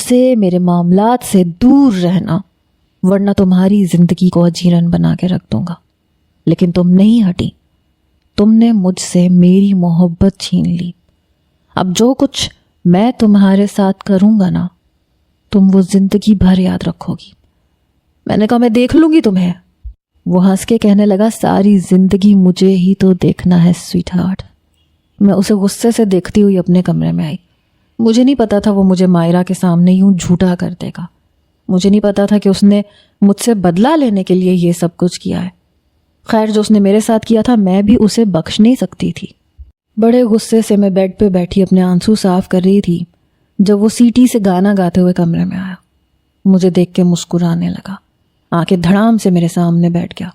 سے میرے معاملات سے دور رہنا، ورنہ تمہاری زندگی کو اجیرن بنا کے رکھ دوں گا۔ لیکن تم نہیں ہٹی، تم نے مجھ سے میری محبت چھین لی۔ اب جو کچھ میں تمہارے ساتھ کروں گا نا، تم وہ زندگی بھر یاد رکھو گی۔ میں نے کہا میں دیکھ لوں گی تمہیں۔ وہ ہنس کے کہنے لگا ساری زندگی مجھے ہی تو دیکھنا ہے سویٹ ہارٹ۔ میں اسے غصے سے دیکھتی ہوئی اپنے کمرے میں آئی۔ مجھے نہیں پتا تھا وہ مجھے مائرہ کے سامنے یوں جھوٹا کر دے گا۔ مجھے نہیں پتا تھا کہ اس نے مجھ سے بدلہ لینے کے لیے یہ سب کچھ کیا ہے۔ خیر جو اس نے میرے ساتھ کیا تھا میں بھی اسے بخش نہیں سکتی تھی۔ بڑے غصے سے میں بیڈ پہ بیٹھی اپنے آنسو صاف کر رہی تھی جب وہ سیٹی سے گانا گاتے ہوئے کمرے میں آیا۔ مجھے دیکھ کے مسکرانے لگا، آنکھیں دھڑام سے میرے سامنے بیٹھ گیا۔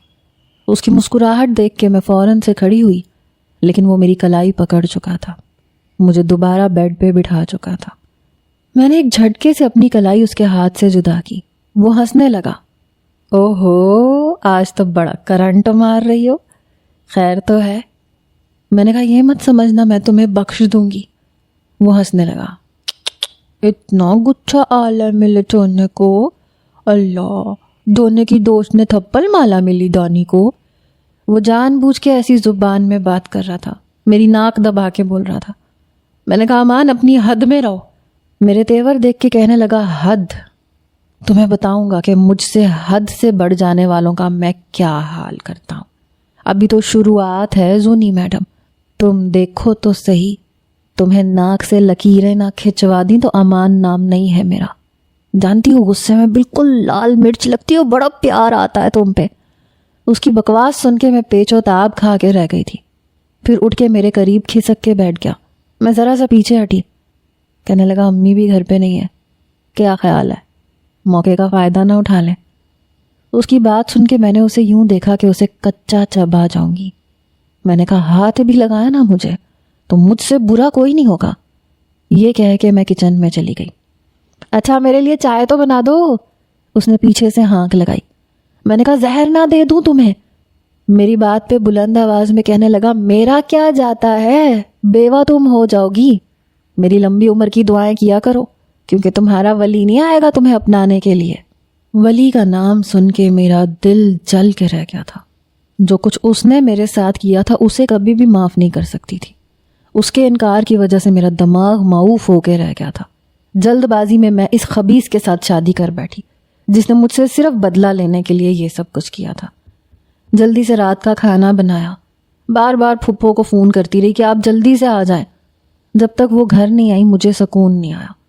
اس کی مسکراہٹ دیکھ کے میں فوراً سے کھڑی ہوئی، لیکن وہ میری کلائی پکڑ چکا تھا، مجھے دوبارہ بیڈ پہ بٹھا چکا تھا۔ میں نے ایک جھٹکے سے اپنی کلائی اس کے ہاتھ سے جدا کی۔ وہ ہنسنے لگا، اوہو آج تو بڑا کرنٹ مار رہی ہو، خیر تو ہے؟ میں نے کہا یہ مت سمجھنا میں تمہیں بخش دوں گی۔ وہ ہنسنے لگا، اتنا گچھا آل ہے ملے چونے کو، اللہ ڈونے کی دوست نے تھپل مالا ملی دانی کو۔ وہ جان بوجھ کے ایسی زبان میں بات کر رہا تھا، میری ناک دبا کے بول رہا تھا۔ میں نے کہا امان اپنی حد میں رہو۔ میرے تیور دیکھ کے کہنے لگا حد؟ تمہیں بتاؤں گا کہ مجھ سے حد سے بڑھ جانے والوں کا میں کیا حال کرتا ہوں۔ ابھی تو شروعات ہے زونی میڈم، تم دیکھو تو صحیح، تمہیں ناک سے لکیریں نہ کھچوا دیں تو امان نام نہیں ہے میرا۔ جانتی ہو غصے میں بالکل لال مرچ لگتی ہو، بڑا پیار آتا ہے تم پہ۔ اس کی بکواس سن کے میں پیچ و تاب کھا کے رہ گئی تھی۔ پھر اٹھ کے میرے قریب کھسک کے بیٹھ گیا۔ میں ذرا سا پیچھے ہٹی، کہنے لگا امی بھی گھر پہ نہیں ہے، کیا خیال ہے موقع کا فائدہ نہ اٹھا لیں؟ اس کی بات سن کے میں نے اسے یوں دیکھا کہ اسے کچا چبا جاؤں گی۔ میں نے کہا ہاتھ بھی لگایا نا مجھے تو مجھ سے برا کوئی نہیں ہوگا۔ یہ کہہ کے میں کچن میں چلی گئی۔ اچھا میرے لیے چائے تو بنا دو، اس نے پیچھے سے ہانک لگائی۔ میں نے کہا زہر نہ دے دوں تمہیں؟ میری بات پہ بلند آواز میں کہنے لگا میرا کیا جاتا ہے، بیوہ تم ہو جاؤ گی، میری لمبی عمر کی دعائیں کیا کرو، کیونکہ تمہارا ولی نہیں آئے گا تمہیں اپنانے کے لیے۔ ولی کا نام سن کے میرا دل جل کے رہ گیا تھا۔ جو کچھ اس نے میرے ساتھ کیا تھا اسے کبھی بھی معاف نہیں کر سکتی تھی۔ اس کے انکار کی وجہ سے میرا دماغ معوف ہو کے رہ گیا تھا۔ جلد بازی میں اس خبیث کے ساتھ شادی کر بیٹھی جس نے مجھ سے صرف بدلہ لینے کے لیے یہ سب کچھ کیا تھا۔ جلدی سے رات کا کھانا بنایا، بار بار پھپھو کو فون کرتی رہی کہ آپ جلدی سے آ جائیں۔ جب تک وہ گھر نہیں آئی مجھے سکون نہیں آیا۔